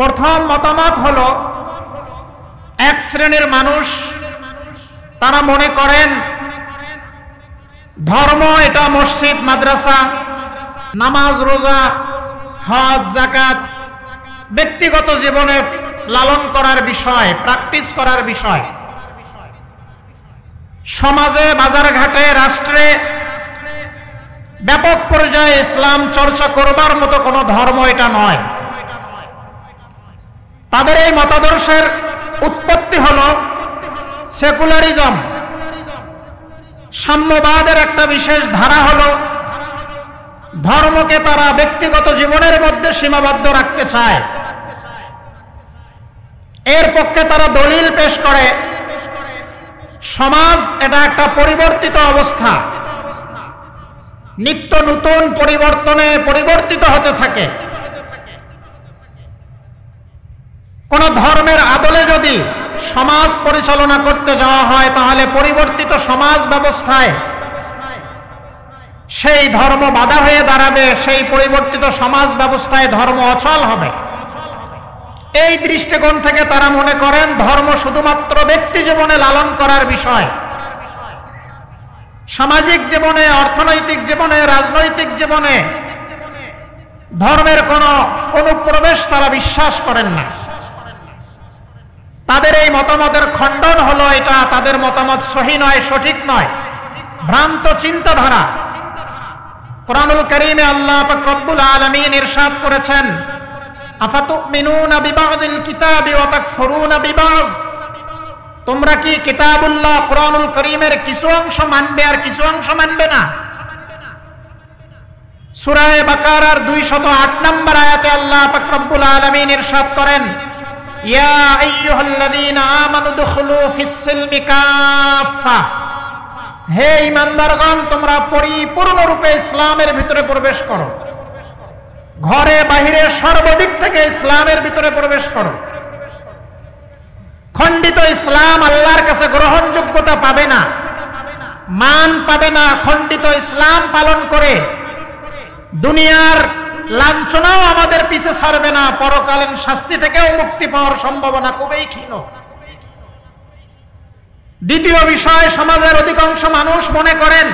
প্রথম মতামত হলো, এক শ্রেণীর মানুষ তারা মনে করেন ধর্ম এটা মসজিদ মাদ্রাসা, নামাজ রোজা হজ যাকাত ব্যক্তিগত জীবনে লালন করার বিষয়, প্র্যাকটিস করার বিষয়। সমাজে বাজারঘাটে রাষ্ট্রে ব্যাপক পর্যায়ে ইসলাম চর্চা করবার মতো কোনো ধর্ম এটা নয়। তাদের এই মতাদর্শের উৎপত্তি হলো সেকুলারিজম। সাম্যবাদের একটা বিশেষ ধারা হলো ধর্মকে তারা ব্যক্তিগত জীবনের মধ্যে সীমাবদ্ধ রাখতে চায়। এর পক্ষে তারা দলিল পেশ করে সমাজ এটা একটা পরিবর্তিত অবস্থা, নিত্য নতুন পরিবর্তনে পরিবর্তিত হতে থাকে। কোন ধর্মের আদলে যদি সমাজ পরিচালনা করতে যাওয়া হয় তাহলে পরিবর্তিত সমাজ ব্যবস্থায় সেই ধর্ম বাধা হয়ে দাঁড়াবে, সেই পরিবর্তিত সমাজ ব্যবস্থায় ধর্ম অচল হবে। এই দৃষ্টিকোণ থেকে তারা মনে করেন ধর্ম শুধুমাত্র ব্যক্তি জীবনে লালন করার বিষয়। সামাজিক জীবনে, অর্থনৈতিক জীবনে, রাজনৈতিক জীবনে ধর্মের কোনো অনুপ্রবেশ তারা বিশ্বাস করেন না। তাদের এই মতামতের খণ্ডন হলো এটা তাদের মতামত সহি নয়, সঠিক নয়, ভ্রান্ত চিন্তাধারা। কোরআনুল কারীমে আল্লাহ পাক রব্বুল আলামিন ইরশাদ করেছেন, আফাতুমিনুনা বিবাযিল কিতাবি ওয়া তাকফুরুনা বিবায। তোমরা কি কিতাবুল্লাহ কোরআনুল কারীমের কিছু অংশ মানবে আর কিছু অংশ মানবে না? সূরা বাকারার 208 নম্বর আয়াতে আল্লাহ পাক রব্বুল আলামিন ইরশাদ করেন, ইয়া আইয়ুহাল্লাযীনা আমানু দুখুলু ফিস-সিলমি কাফা। হে ঈমানদারগণ, তোমরা পরিপূর্ণরূপে ইসলামের ভিতরে প্রবেশ করো, ঘরে বাহিরে সর্বদিক থেকে ইসলামের ভিতরে প্রবেশ করো। খণ্ডিত ইসলাম আল্লাহর কাছে গ্রহণযোগ্যতা পাবে না, মান পাবে না। খণ্ডিত ইসলাম পালন করে দুনিয়ার লাঞ্ছনাও আমাদের পিছে ছাড়বে না, পরকালীন শাস্তি থেকেও মুক্তি পাওয়ার সম্ভাবনা খুবই ক্ষীণ। দ্বিতীয় বিষয়, সমাজের অধিকাংশ মানুষ মনে করেন,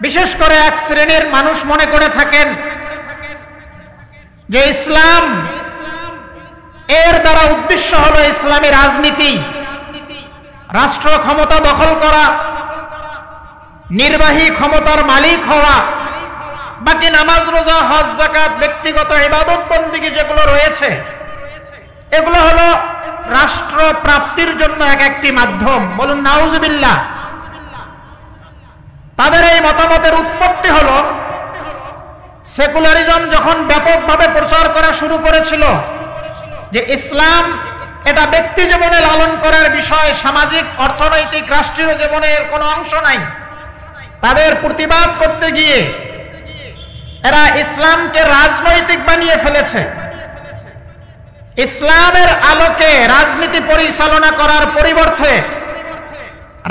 বিশেষ করে এক শ্রেণীর মানুষ মনে করে থাকেন যে ইসলাম এর দ্বারা উদ্দেশ্য হলো ইসলামী রাজনীতি, রাষ্ট্র ক্ষমতা দখল করা, নির্বাহী ক্ষমতার মালিক হওয়া, বাকি নামাজ রোজা হজ যাকাত ব্যক্তিগত ইবাদত বন্দেগী যেগুলো রয়েছে এগুলো হলো রাষ্ট্র প্রাপ্তির জন্য এক একটি মাধ্যম। বলুন নাউজুবিল্লাহ। তাদের এই মতামতের উৎপত্তি হলো সেকুলারিজম যখন ব্যাপকভাবে প্রচার করা শুরু করেছিল যে ইসলাম এটা ব্যক্তি জীবনে লালন করার বিষয়, সামাজিক অর্থনৈতিক রাষ্ট্রীয় জীবনের কোনো অংশ নাই। তাদের প্রতিবাদ করতে গিয়ে এরা ইসলামকে রাজনৈতিক বানিয়ে ফেলেছে। ইসলামের আলোকে রাজনীতি পরিচালনা করার পরিবর্তে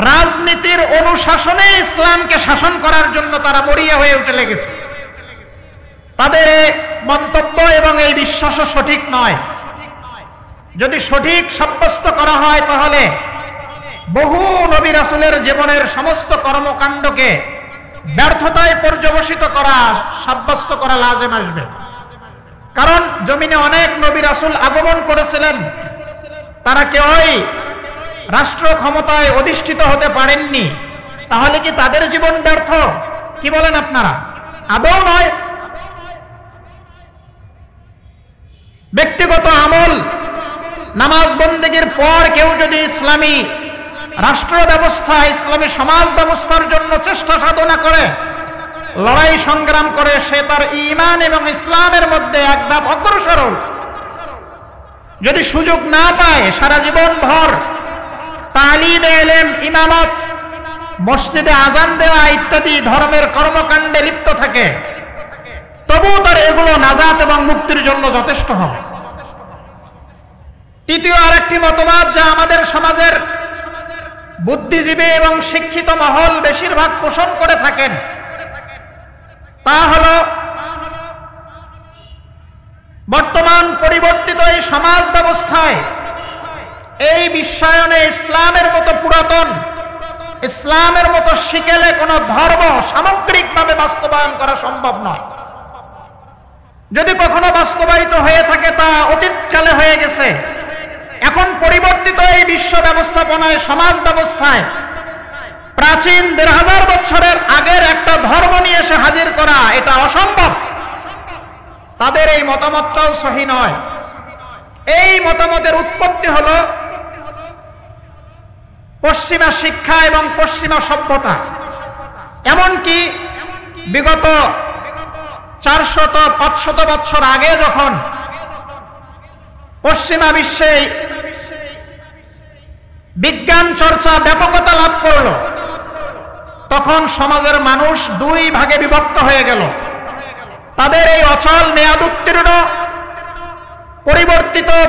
রাজনীতির অনুশাসনে ইসলামকে শাসন করার জন্য তারা মরিয়া হয়ে উঠে লেগেছে। তাদের মন্তব্য এবং এই বিশ্বাসও সঠিক নয়। যদি সঠিক সাব্যস্ত করা হয় তাহলে বহু নবী রাসূলের জীবনের সমস্ত কর্মকাণ্ডকে ব্যর্থতায় পর্যবসিত করা, সাব্যস্ত করা লাজিম আসবে। কারণ জমিনে অনেক নবী রাসূল আগমন করেছিলেন, তারা কেউই রাষ্ট্র ক্ষমতায় অধিষ্ঠিত হতে পারেননি। তাহলে কি তাদের জীবন ব্যর্থ? কি বলেন আপনারা? আদৌ নয়। ব্যক্তিগত আমল, নামাজ বন্দেগীর পর কেউ যদি ইসলামী রাষ্ট্র ব্যবস্থা, ইসলামী সমাজ ব্যবস্থার জন্য চেষ্টা সাধনা করে, লড়াই সংগ্রাম করে, সে তার ঈমান এবং ইসলামের মধ্যে এক ধাপ অগ্রসর। যদি সুযোগ না পায়, সারা জীবন ভর তালিমে ইলম, ইমামত, মসজিদে আজান দেওয়া ইত্যাদি ধর্মের কর্মকাণ্ডে লিপ্ত থাকে, তবু তার এগুলো নাজাত এবং মুক্তির জন্য যথেষ্ট হবে। তৃতীয় আরেকটি মতবাদ যা আমাদের সমাজের বুদ্ধিজীবী এবং শিক্ষিত মহল বেশিরভাগ পোষণ করে থাকেন, তা হলো বর্তমান পরিবর্তিত সমাজ ব্যবস্থায় এই বিশ্বায়নে ইসলামের মতো পুরাতন, ইসলামের মতো শিকেলে কোনো ধর্ম সামগ্রিকভাবে বাস্তবায়ন করা সম্ভব নয়। যদি কখনো বাস্তবায়িত হয়ে থাকে তা অতীতকালে হয়ে গেছে। এখন পরিবর্তিত এই বিশ্ব ব্যবস্থাপনায়, সমাজ ব্যবস্থায় প্রাচীন ১৫০০ বছরের আগের একটা ধর্ম নিয়ে এসে হাজির করা এটা অসম্ভব। তাদের এই মতামতটাও সহি নয়। এই মতামতের উৎপত্তি হলো পশ্চিমা শিক্ষা এবং পশ্চিমা সভ্যতা। এমনকি বিগত ৪০০-৫০০ বছর আগে যখন পশ্চিমা বিশ্বে বিজ্ঞান চর্চা ব্যাপকতা লাভ করল, তখন সমাজের মানুষ দুই ভাগে বিভক্ত হয়ে গেল। তাদের এই অচল, মেয়াদোত্তীর্ণ,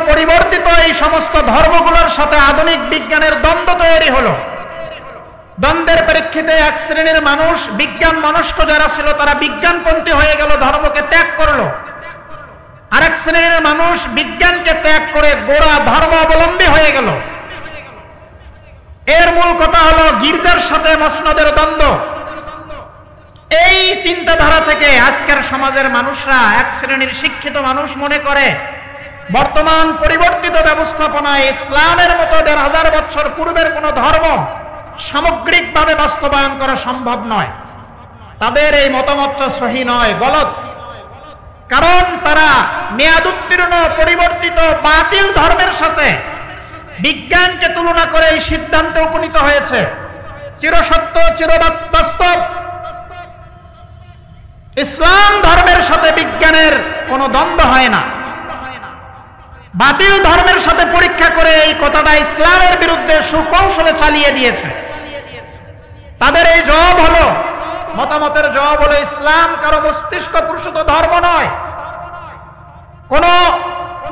পরিবর্তিত এই সমস্ত ধর্মগুলোর সাথে আধুনিক বিজ্ঞানের দ্বন্দ্ব তৈরি হলো। দ্বন্দ্বের প্রেক্ষিতে এক শ্রেণীর মানুষ, বিজ্ঞান মনস্ক যারা ছিল, তারা বিজ্ঞানপন্থী হয়ে গেল, ধর্মকে ত্যাগ করলো। আরেক শ্রেণীর মানুষ বিজ্ঞানকে ত্যাগ করে গোড়া ধর্ম অবলম্বী হয়ে গেল। এর মূল কথা হলো গির্জার সাথে মসনদের দ্বন্দ্ব। এই চিন্তাধারা থেকে আজকের সমাজের মানুষরা, এক শ্রেণীর শিক্ষিত মানুষ মনে করে বর্তমান পরিবর্তিত ব্যবস্থাপনায় ইসলামের মতো ১৫০০ বছর পূর্বের কোন ধর্ম সামগ্রিকভাবে বাস্তবায়ন করা সম্ভব নয়। তাদের এই মতামতটা সহি নয়, গলত। কারণ তারা মেয়াদোত্তীর্ণ, পরিবর্তিত, বাতিল ধর্মের সাথে বিজ্ঞানকে তুলনা করে এই সিদ্ধান্তে উপনীত হয়েছে। চিরসত্য, চিরবাস্তব ইসলাম ধর্মের সাথে বিজ্ঞানের কোনো দ্বন্দ্ব হয় না। বাতিল ধর্মের সাথে পরীক্ষা করে এই কথাটা ইসলামের বিরুদ্ধে সুকৌশলে চালিয়ে দিয়েছে। তাদের এই জবাব হলো, মতামতের জবাব হলো, ইসলাম কারো মস্তিষ্ক প্রসূত ধর্ম নয়, কোন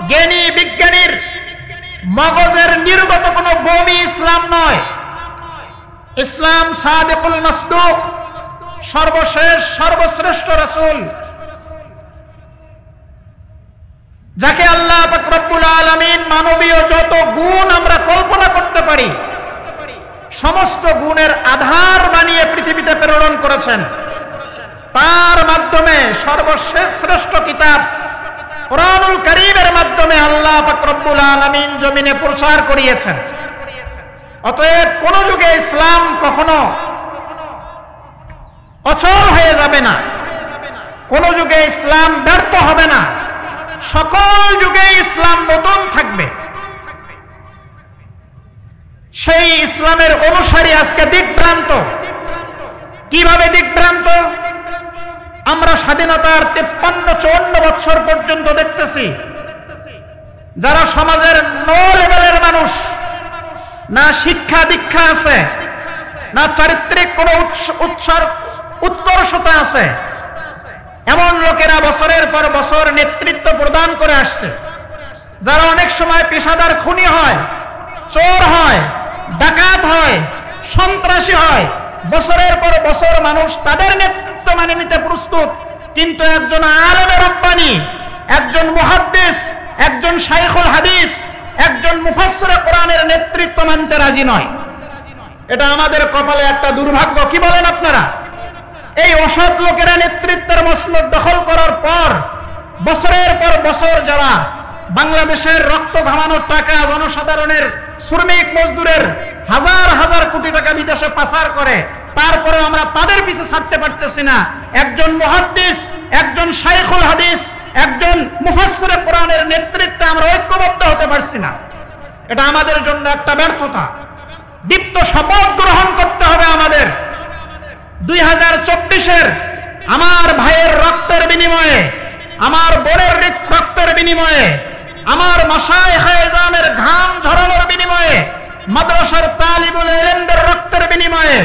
জ্ঞানী বিজ্ঞানীর মগজের নির্গত কোনো বমি ইসলাম নয়। ইসলাম সাদিকুল মাসদুক, সর্বশেষ সর্বশ্রেষ্ঠ রাসূল, যাকে আল্লাহ পাক রব্বুল আলামিন মানবীয় যত গুণ আমরা কল্পনা করতে পারি সমস্ত গুণের আধার বানিয়ে পৃথিবীতে প্রেরণ করেছেন। তার মাধ্যমে সর্বশেষ শ্রেষ্ঠ কিতাব কুরআনুল কারীমের মাধ্যমে আল্লাহ পাক রব্বুল আলামিন জমিনে প্রচার করিয়েছেন। অতএব কোন যুগে ইসলাম কখনো অচল হয়ে যাবে না, কোন যুগে ইসলাম ব্যর্থ হবে না, সকল যুগে ইসলাম নতুন থাকবে। সেই ইসলামের অনুসারী আজকে দিকভ্রান্ত। কিভাবে দিকভ্রান্ত? আমরা স্বাধীনতার 53-54 বছর পর্যন্ত দেখতেছি যারা সমাজের নো লেভেলের মানুষ, না শিক্ষা দীক্ষা আছে, না চারিত্রিক কোনো উৎকর্ষতা আছে, এমন লোকেরা বছরের পর বছর নেতৃত্ব প্রদান করে আসছে, যারা অনেক সময় পেশাদার খুনি হয়, চোর হয়, ডাকাত হয়, সন্ত্রাসী হয়। বছরের পর বছর মানুষ তাদের নেতৃত্ব মানে নিতে প্রস্তুত, কিন্তু একজন আলেমে রব্বানী, একজন মুহাদ্দিস, একজন শাইখুল হাদিস, একজন মুফাসসিরে কোরআনের নেতৃত্ব মানতে রাজি নয়। এটা আমাদের কপালে একটা দুর্ভাগ্য। কি বলেন আপনারা? এই অসৎ লোকেরা নেতৃত্বের মসনদ দখল করার পর বছরের পর বছর যারা বাংলাদেশের রক্ত ঘামানোর টাকা, জনসাধারণের শ্রমিক মজদুরের হাজার হাজার কোটি টাকা বিদেশে পাচার করে, তারপরে আমরা তাদের পিছে ছাড়তে পারতেছি না। একজন মুহাদ্দিস, একজন শাইখুল হাদিস, একজন মুফাসসিরে কোরআনের নেতৃত্বে আমরা ঐক্যবদ্ধ হতে পারছি না। এটা আমাদের জন্য একটা ব্যর্থতা। দীপ্ত শপথ গ্রহণ করতে হবে আমাদের। 2024-এর আমার ভাইয়ের রক্তের বিনিময়ে, আমার বোনের রক্তের বিনিময়ে, আমার মাশায়েখে ইজামের ঘাম ঝরানোর বিনিময়ে, মাদ্রাসার তালিবুল ইলমদের রক্তের বিনিময়ে,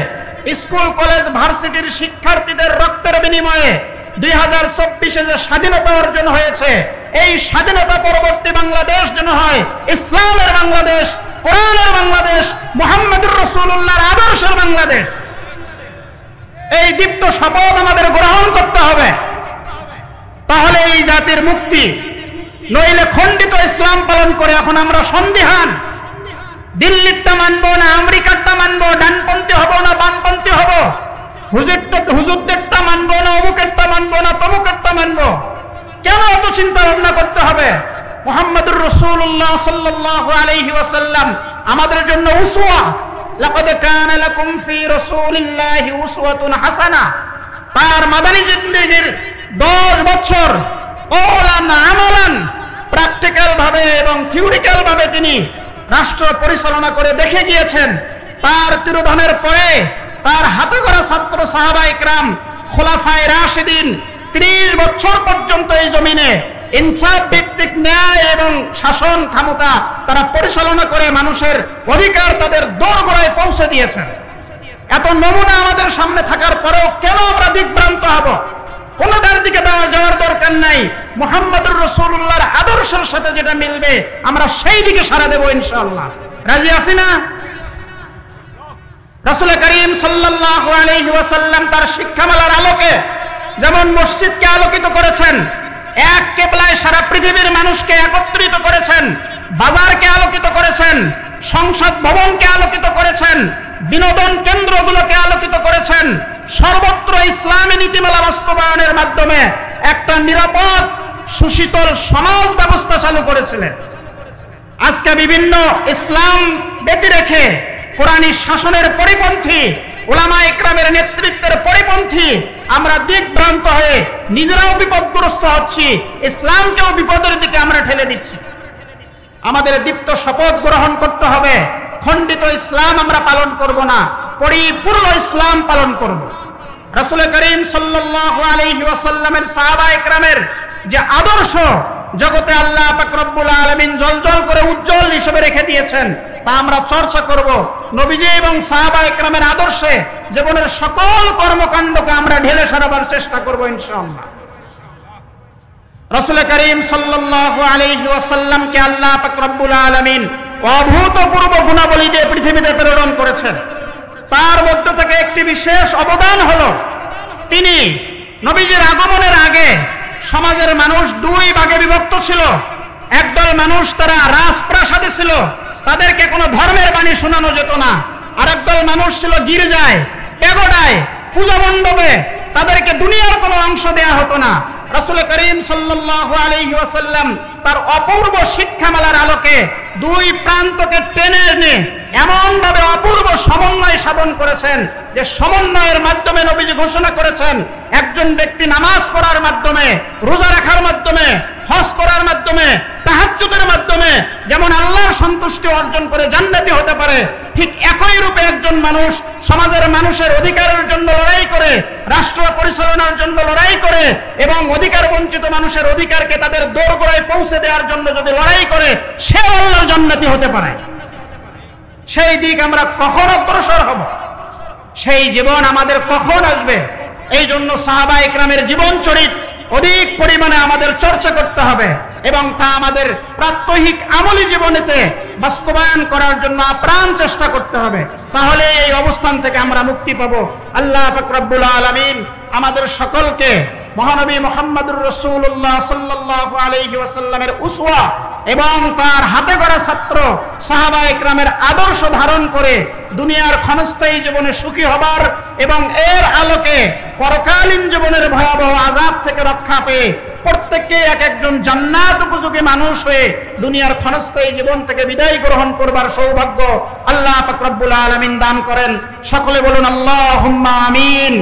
স্কুল কলেজ ভার্সিটির শিক্ষার্থীদের রক্তের বিনিময়ে 2024-এ যে স্বাধীনতা অর্জন হয়েছে, এই স্বাধীনতা পরবর্তী বাংলাদেশ যেন হয় ইসলামের বাংলাদেশ, কোরআনের বাংলাদেশ, মুহাম্মদুর রাসূলুল্লাহর আদর্শের বাংলাদেশ। এই দীপ্ত শপথ আমাদের গ্রহণ করতে হবে। তাহলে এই জাতির মুক্তি, নইলে খণ্ডিত ইসলাম পালন করে এখন আমরা সন্দিহান। দিল্লিরটা মানবো না আমেরিকারটা মানবো, ডানপন্থী হব না বামপন্থী হব, হুজুরদেরটা মানবো না অমুকেরটা মানবো না তমুকেরটা মানবো। কেন এত চিন্তা ভাবনা করতে হবে? মুহাম্মদুর রাসূলুল্লাহ সাল্লাল্লাহু আলাইহি ওয়াসাল্লাম আমাদের জন্য উসওয়া। লাকাদ কানা লাকুম ফি রাসূলিল্লাহি উসওয়াতুন হাসানা। তার মাদানী জিন্দেগীর 10 বছর কওলান আমালান প্র্যাকটিক্যাল ভাবে এবং থিওরিক্যাল ভাবে তিনি রাষ্ট্র পরিচালনা করে দেখে গিয়েছেন। তার তিরোধানের পরে তার হাতে গড়া ছাত্র সাহাবায়ে ইকরাম খোলাফায়ে রাশিদিন 30 বছর পর্যন্ত এই জমিনে ইনসাফ ভিত্তিক ন্যায় এবং শাসন ক্ষমতা তারা পরিচালনা করে মানুষের অধিকার তাদের দোরগোড়ায় পৌঁছে দিয়েছেন। এত নমুনা আমাদের সামনে থাকার পরেও কেন আমরা দিকভ্রান্ত হব? কোনটার দিকে যাওয়ার দরকার নাই। মুহাম্মদুর রাসূলুল্লাহর আদর্শের সাথে যেটা মিলবে আমরা সেই দিকে সাড়া দেব ইনশাআল্লাহ। রাজি আছি না? রাসূল করিম সাল্লাল্লাহু আলাইহি ওয়াসাল্লাম তার শিক্ষামালার আলোকে যেমন মসজিদকে আলোকিত করেছেন, এক কিবলায় সারা পৃথিবীর মানুষকে একত্রিত করেছেন, বাজারকে আলোকিত করেছেন, সংসদ ভবনকে আলোকিত করেছেন, বিনোদন কেন্দ্রগুলোকে আলোকিত করেছেন, সর্বত্র ইসলামী নীতিমালা বাস্তবায়নের মাধ্যমে একটা নিরাপদ সুশীতল সমাজ ব্যবস্থা চালু করেছিলেন। আজকে বিভিন্ন ইসলাম ব্যতি রেখে কোরআনী শাসনের পরিপন্থী উলামায়ে ইকরামের নেতৃত্বের পরিপন্থী আমরা দিকভ্রান্ত হয়ে নিজেরাও বিপদগ্রস্ত হচ্ছি, ইসলামকেও বিপদের দিকে আমরা ঠেলে দিচ্ছি। আমাদের দীপ্ত শপথ গ্রহণ করতে হবে, খণ্ডিত ইসলাম আমরা পালন করব না, পরিপূর্ণ ইসলাম পালন করব। রাসূল করিম সাল্লাল্লাহু আলাইহি ওয়াসাল্লামের সাহাবায়ে ইকরামের যে আদর্শ জগতে আল্লাহ পাক রব্বুল আলামিন জলজল করে উজ্জ্বল হিসেবে রেখে দিয়েছেন তা আমরা চর্চা করব। নবীজি এবং সাহাবায়ে ইকরামের আদর্শে জীবনের সকল কর্মকাণ্ডকে আমরা ঢেলে সারাবার চেষ্টা করব ইনশাআল্লাহ। রাসূল করিম সাল্লাল্লাহু আলাইহি ওয়াসাল্লামকে আল্লাহ পাক রব্বুল আলামিন অভূতপূর্ব গুণাবলী দিয়ে পৃথিবীতে প্রেরণ করেছেন। তার মধ্য থেকে একটি বিশেষ অবদান হলো তিনি নবীজির আগমনের আগে সমাজের মানুষ দুই ভাগে বিভক্ত ছিল। একদল মানুষ তারা রাজপ্রাসাদে ছিল, তাদেরকে কোনো ধর্মের বাণী শোনানো যেত না। আর একদল মানুষ ছিল গির্জায়, পেগোডায়, পূজা মণ্ডপে, তাদেরকে দুনিয়ার কোনো অংশ দেয়া হতো না। রাসূল করিম সাল্লাল্লাহু আলাইহি ওয়াসাল্লাম তার অপূর্ব শিক্ষামালার আলোকে দুই প্রান্তকে টেনে এনে এমন ভাবে অপূর্ব সমন্বয় সাধন করেছেন যে সমন্বয়ের মাধ্যমে নবীজি ঘোষণা করেছেন একজন ব্যক্তি নামাজ পড়ার মাধ্যমে, রোজা রাখার মাধ্যমে, হজ করার মাধ্যমে, তাহাজ্জুদের মাধ্যমে যেমন আল্লাহর সন্তুষ্টি অর্জন করে জান্নাতি হতে পারে, ঠিক একই রূপে একজন মানুষ সমাজের মানুষের অধিকারের জন্য লড়াই করে, রাষ্ট্র পরিচালনার জন্য লড়াই করে এবং অধিকার বঞ্চিত মানুষের অধিকারকে তাদের দোরগোড়ায় পৌঁছে দেওয়ার জন্য যদি লড়াই করে, সে আল্লাহর জান্নাতি হতে পারে। সেই দিক আমরা কখন অগ্রসর হব? সেই জীবন আমাদের কখন আসবে? এই জন্য সাহাবায়ে ইকরামের জীবন চরিত্র অধিক পরিমাণে আমাদের চর্চা করতে হবে এবং তা আমাদের প্রাত্যহিক আমলী জীবনেতে বাস্তবায়ন করার জন্য আপ্রাণ চেষ্টা করতে হবে। তাহলে এই অবস্থান থেকে আমরা মুক্তি পাবো। আল্লাহ পাক রব্বুল আলামিন আমাদের সকলকে মহানবী মুহাম্মদুর রাসূলুল্লাহ সাল্লাল্লাহু আলাইহি ওয়াসাল্লামের উসওয়া এবং তার হাতে গড়া ছাত্র সাহাবায়ে ইকরামের আদর্শ ধারণ করে দুনিয়ার ক্ষণস্থায়ী জীবনে সুখী হবার এবং এর আলোকে পরকালীন জীবনের ভয়াবহ আযাব থেকে রক্ষা পেয়ে প্রত্যেককে এক একজন জান্নাত উপযোগী মানুষ হয়ে দুনিয়ার ক্ষণস্থায়ী জীবন থেকে বিদায় গ্রহণ করবার সৌভাগ্য আল্লাহ পাক রব্বুল আলামিন দান করেন। সকলে বলুন আল্লাহুম্মা আমিন।